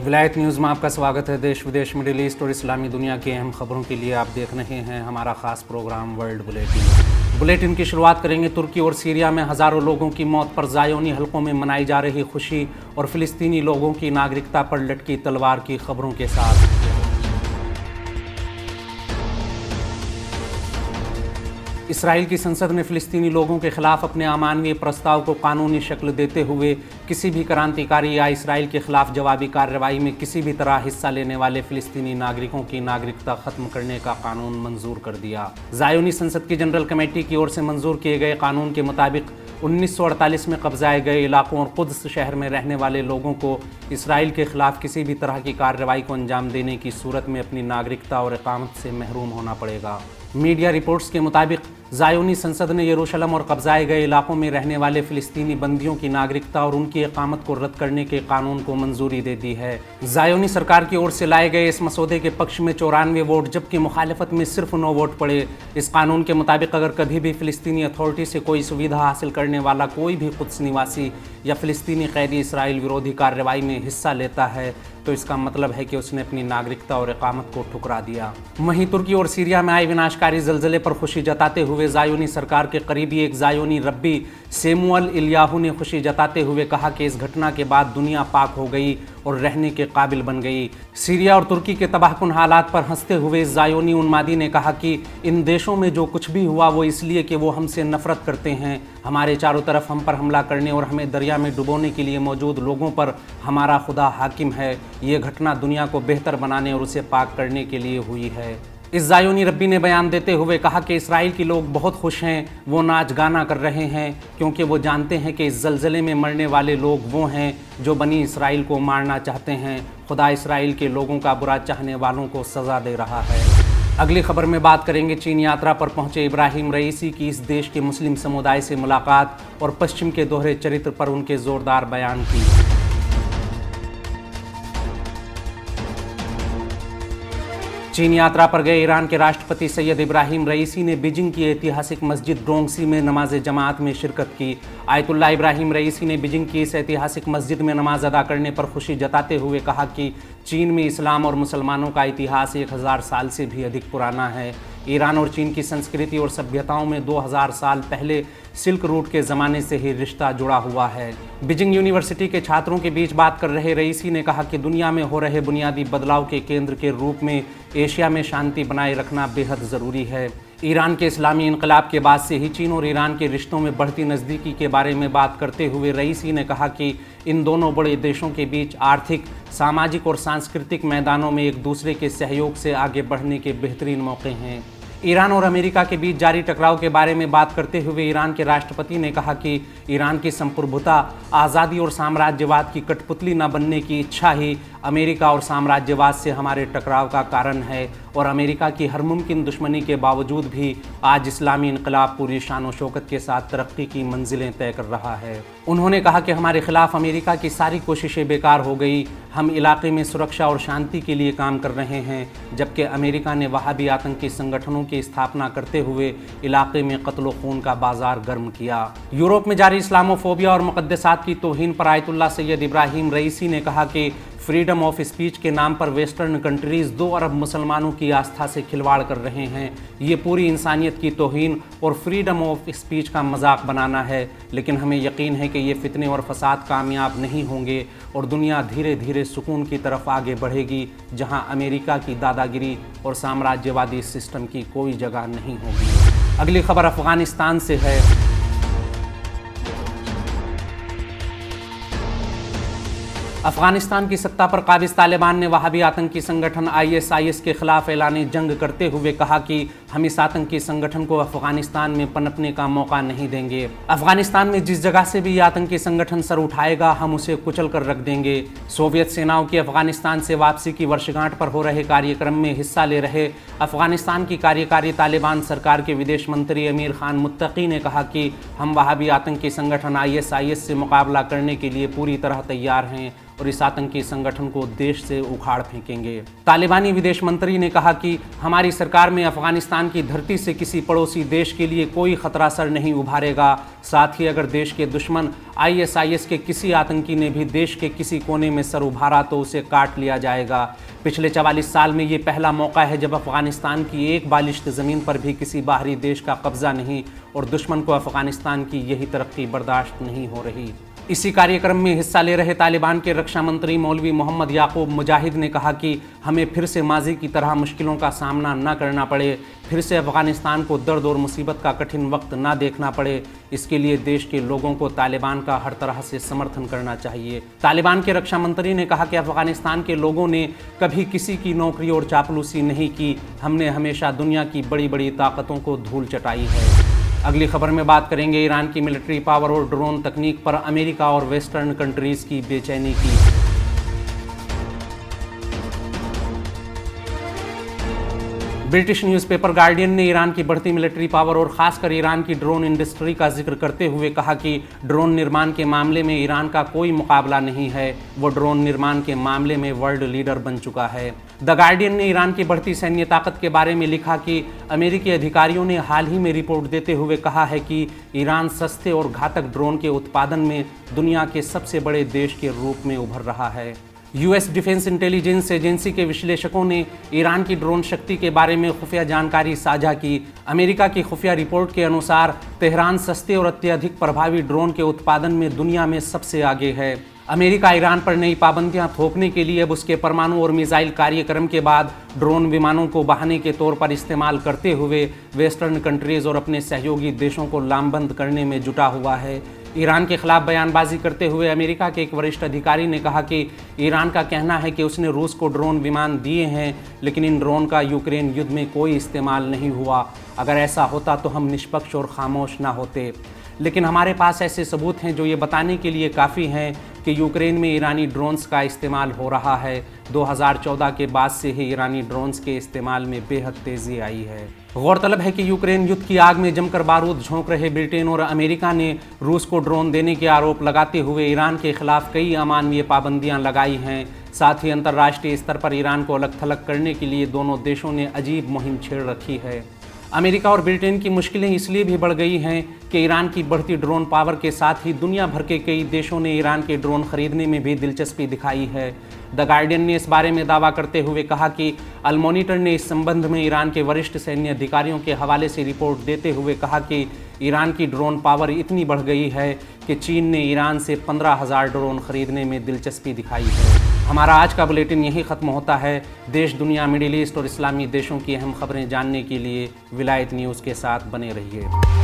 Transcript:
विलायत न्यूज़ में आपका स्वागत है। देश विदेश, मिडिल ईस्ट और इस्लामी दुनिया की अहम खबरों के लिए आप देख रहे हैं हमारा खास प्रोग्राम वर्ल्ड बुलेटिन। बुलेटिन की शुरुआत करेंगे तुर्की और सीरिया में हज़ारों लोगों की मौत पर ज़ायोनी हलकों में मनाई जा रही खुशी और फ़िलिस्तीनी लोगों की नागरिकता पर लटकी तलवार की खबरों के साथ। इसराइल की संसद ने फ़िलिस्तीनी लोगों के खिलाफ अपने अमानवीय प्रस्ताव को कानूनी शक्ल देते हुए किसी भी क्रांतिकारी या इसराइल के खिलाफ जवाबी कार्रवाई में किसी भी तरह हिस्सा लेने वाले फ़िलिस्तीनी नागरिकों की नागरिकता ख़त्म करने का कानून मंजूर कर दिया। ज़ायोनी संसद की जनरल कमेटी की ओर से मंजूर किए गए कानून के मुताबिक 1948 में कब्जाए गए इलाकों और कुद्स शहर में रहने वाले लोगों को इसराइल के खिलाफ किसी भी तरह की कार्रवाई को अंजाम देने की सूरत में अपनी नागरिकता और इकामत से महरूम होना पड़ेगा। मीडिया रिपोर्ट्स के मुताबिक ज़ायोनी संसद ने यरूशलेम और कब्जाए गए इलाकों में रहने वाले फ़िलिस्तीनी बंदियों की नागरिकता और उनकी इकामत को रद्द करने के कानून को मंजूरी दे दी है। ज़ायोनी सरकार की ओर से लाए गए इस मसौदे के पक्ष में 94 वोट जबकि मुखालिफत में सिर्फ 9 वोट पड़े। इस कानून के मुताबिक अगर कभी भी फ़िलिस्तीनी अथॉरिटी से कोई सुविधा हासिल करने वाला कोई भी कुद्स निवासी या फ़िलिस्तीनी कैदी इसराइल विरोधी कार्रवाई में हिस्सा लेता है तो इसका मतलब है कि उसने अपनी नागरिकता और इकामत को ठुकरा दिया। वहीं तुर्की और सीरिया में आए विनाशकारी ज़लज़ले पर खुशी जताते हुए ज़ायोनी सरकार के करीबी एक ज़ायोनी रब्बी सेमुअल इल्याहू ने खुशी जताते हुए कहा कि इस घटना के बाद दुनिया पाक हो गई और रहने के काबिल बन गई। सीरिया और तुर्की के तबाहकुन हालात पर हंसते हुए ज़ायोनी उन्मादी ने कहा कि इन देशों में जो कुछ भी हुआ वो इसलिए कि वो हमसे नफरत करते हैं। हमारे चारों तरफ हम पर हमला करने और हमें दरिया में डुबोने के लिए मौजूद लोगों पर हमारा खुदा हाकिम है। ये घटना दुनिया को बेहतर बनाने और उसे पाक करने के लिए हुई है। इस ज़ायोनी रब्बी ने बयान देते हुए कहा कि इसराइल के लोग बहुत खुश हैं, वो नाच गाना कर रहे हैं क्योंकि वो जानते हैं कि इस ज़लज़ले में मरने वाले लोग वो हैं जो बनी इसराइल को मारना चाहते हैं। खुदा इसराइल के लोगों का बुरा चाहने वालों को सज़ा दे रहा है। अगली खबर में बात करेंगे चीन यात्रा पर पहुंचे इब्राहिम रईसी की इस देश के मुस्लिम समुदाय से मुलाकात और पश्चिम के दोहरे चरित्र पर उनके ज़ोरदार बयान की। चीन यात्रा पर गए ईरान के राष्ट्रपति सैयद इब्राहिम रईसी ने बीजिंग की ऐतिहासिक मस्जिद डोंगसी में नमाज जमात में शिरकत की। आयतुल्लाह इब्राहिम रईसी ने बीजिंग की इस ऐतिहासिक मस्जिद में नमाज अदा करने पर खुशी जताते हुए कहा कि चीन में इस्लाम और मुसलमानों का इतिहास 1000 साल से भी अधिक पुराना है। ईरान और चीन की संस्कृति और सभ्यताओं में 2000 साल पहले सिल्क रूट के ज़माने से ही रिश्ता जुड़ा हुआ है। बीजिंग यूनिवर्सिटी के छात्रों के बीच बात कर रहे रईसी ने कहा कि दुनिया में हो रहे बुनियादी बदलाव के केंद्र के रूप में एशिया में शांति बनाए रखना बेहद ज़रूरी है। ईरान के इस्लामी इनकलाब के बाद से ही चीन और ईरान के रिश्तों में बढ़ती नज़दीकी के बारे में बात करते हुए रईसी ने कहा कि इन दोनों बड़े देशों के बीच आर्थिक, सामाजिक और सांस्कृतिक मैदानों में एक दूसरे के सहयोग से आगे बढ़ने के बेहतरीन मौके हैं। ईरान और अमेरिका के बीच जारी टकराव के बारे में बात करते हुए ईरान के राष्ट्रपति ने कहा कि ईरान की संप्रभुता, आज़ादी और साम्राज्यवाद की कठपुतली न बनने की इच्छा ही अमेरिका और साम्राज्यवाद से हमारे टकराव का कारण है और अमेरिका की हर मुमकिन दुश्मनी के बावजूद भी आज इस्लामी इनकलाब पूरी शान व शौकत के साथ तरक्की की मंजिलें तय कर रहा है। उन्होंने कहा कि हमारे खिलाफ अमेरिका की सारी कोशिशें बेकार हो गई। हम इलाके में सुरक्षा और शांति के लिए काम कर रहे हैं जबकि अमेरिका ने वहाबी आतंकी संगठनों की स्थापना करते हुए इलाके में कत्ल खून का बाजार गर्म किया। यूरोप में जारी इस्लामोफोबिया और मुक़द्दसात की तौहीन पर आयतुल्लाह सैयद इब्राहिम रईसी ने कहा कि फ्रीडम ऑफ स्पीच के नाम पर वेस्टर्न कंट्रीज़ 2 अरब मुसलमानों की आस्था से खिलवाड़ कर रहे हैं। ये पूरी इंसानियत की तौहीन और फ्रीडम ऑफ स्पीच का मजाक बनाना है, लेकिन हमें यकीन है कि ये फितने और फसाद कामयाब नहीं होंगे और दुनिया धीरे धीरे सुकून की तरफ आगे बढ़ेगी जहां अमेरिका की दादागिरी और साम्राज्यवादी सिस्टम की कोई जगह नहीं होगी। अगली खबर अफ़गानिस्तान से है। अफगानिस्तान की सत्ता पर काबिज तालिबान ने वहाबी आतंकी संगठन ISIS के खिलाफ ऐलानी जंग करते हुए कहा कि हम इस आतंकी संगठन को अफगानिस्तान में पनपने का मौका नहीं देंगे। अफगानिस्तान में जिस जगह से भी ये आतंकी संगठन सर उठाएगा हम उसे कुचल कर रख देंगे। सोवियत सेनाओं की अफगानिस्तान से वापसी की वर्षगांठ पर हो रहे कार्यक्रम में हिस्सा ले रहे अफगानिस्तान की कार्यकारी तालिबान सरकार के विदेश मंत्री अमीर खान मुत्तकी ने कहा कि हम वहाबी आतंकी संगठन ISIS से मुकाबला करने के लिए पूरी तरह तैयार हैं और इस आतंकी संगठन को देश से उखाड़ फेंकेंगे। तालिबानी विदेश मंत्री ने कहा कि हमारी सरकार में अफगानिस्तान की धरती से किसी पड़ोसी देश के लिए कोई खतरा सर नहीं उभारेगा। साथ ही अगर देश के दुश्मन ISIS के किसी आतंकी ने भी देश के किसी कोने में सर उभारा तो उसे काट लिया जाएगा। पिछले 44 साल में ये पहला मौका है जब अफगानिस्तान की एक बालिश्त ज़मीन पर भी किसी बाहरी देश का कब्जा नहीं और दुश्मन को अफगानिस्तान की यही तरक्की बर्दाश्त नहीं हो रही। इसी कार्यक्रम में हिस्सा ले रहे तालिबान के रक्षा मंत्री मौलवी मोहम्मद याकूब मुजाहिद ने कहा कि हमें फिर से माजी की तरह मुश्किलों का सामना न करना पड़े, फिर से अफगानिस्तान को दर्द और मुसीबत का कठिन वक्त न देखना पड़े। इसके लिए देश के लोगों को तालिबान का हर तरह से समर्थन करना चाहिए। तालिबान के रक्षा मंत्री ने कहा कि अफगानिस्तान के लोगों ने कभी किसी की नौकरी और चापलूसी नहीं की। हमने हमेशा दुनिया की बड़ी बड़ी ताकतों को धूल चटाई है। अगली खबर में बात करेंगे ईरान की मिलिट्री पावर और ड्रोन तकनीक पर अमेरिका और वेस्टर्न कंट्रीज की बेचैनी की। ब्रिटिश न्यूज़पेपर गार्डियन ने ईरान की बढ़ती मिलिट्री पावर और खासकर ईरान की ड्रोन इंडस्ट्री का जिक्र करते हुए कहा कि ड्रोन निर्माण के मामले में ईरान का कोई मुकाबला नहीं है। वो ड्रोन निर्माण के मामले में वर्ल्ड लीडर बन चुका है। द गार्डियन ने ईरान की बढ़ती सैन्य ताकत के बारे में लिखा कि अमेरिकी अधिकारियों ने हाल ही में रिपोर्ट देते हुए कहा है कि ईरान सस्ते और घातक ड्रोन के उत्पादन में दुनिया के सबसे बड़े देश के रूप में उभर रहा है। US डिफेंस इंटेलिजेंस एजेंसी के विश्लेषकों ने ईरान की ड्रोन शक्ति के बारे में खुफिया जानकारी साझा की। अमेरिका की खुफिया रिपोर्ट के अनुसार तेहरान सस्ते और अत्यधिक प्रभावी ड्रोन के उत्पादन में दुनिया में सबसे आगे है। अमेरिका ईरान पर नई पाबंदियां थोपने के लिए अब उसके परमाणु और मिसाइल कार्यक्रम के बाद ड्रोन विमानों को बहाने के तौर पर इस्तेमाल करते हुए वेस्टर्न कंट्रीज और अपने सहयोगी देशों को लामबंद करने में जुटा हुआ है। ईरान के खिलाफ बयानबाजी करते हुए अमेरिका के एक वरिष्ठ अधिकारी ने कहा कि ईरान का कहना है कि उसने रूस को ड्रोन विमान दिए हैं, लेकिन इन ड्रोन का यूक्रेन युद्ध में कोई इस्तेमाल नहीं हुआ। अगर ऐसा होता तो हम निष्पक्ष और खामोश ना होते, लेकिन हमारे पास ऐसे सबूत हैं जो ये बताने के लिए काफ़ी हैं कि यूक्रेन में ईरानी ड्रोन्स का इस्तेमाल हो रहा है। 2014 के बाद से ही ईरानी ड्रोन्स के इस्तेमाल में बेहद तेज़ी आई है। गौरतलब है कि यूक्रेन युद्ध की आग में जमकर बारूद झोंक रहे ब्रिटेन और अमेरिका ने रूस को ड्रोन देने के आरोप लगाते हुए ईरान के खिलाफ कई अमानवीय पाबंदियां लगाई हैं। साथ ही अंतर्राष्ट्रीय स्तर पर ईरान को अलग थलग करने के लिए दोनों देशों ने अजीब मुहिम छेड़ रखी है। अमेरिका और ब्रिटेन की मुश्किलें इसलिए भी बढ़ गई हैं कि ईरान की बढ़ती ड्रोन पावर के साथ ही दुनिया भर के कई देशों ने ईरान के ड्रोन खरीदने में भी दिलचस्पी दिखाई है। द गार्डियन ने इस बारे में दावा करते हुए कहा कि अल मॉनिटर ने इस संबंध में ईरान के वरिष्ठ सैन्य अधिकारियों के हवाले से रिपोर्ट देते हुए कहा कि ईरान की ड्रोन पावर इतनी बढ़ गई है कि चीन ने ईरान से 15,000 ड्रोन खरीदने में दिलचस्पी दिखाई है। हमारा आज का बुलेटिन यही ख़त्म होता है। देश, दुनिया, मिडिल ईस्ट और इस्लामी देशों की अहम खबरें जानने के लिए विलायत न्यूज़ के साथ बने रहिए।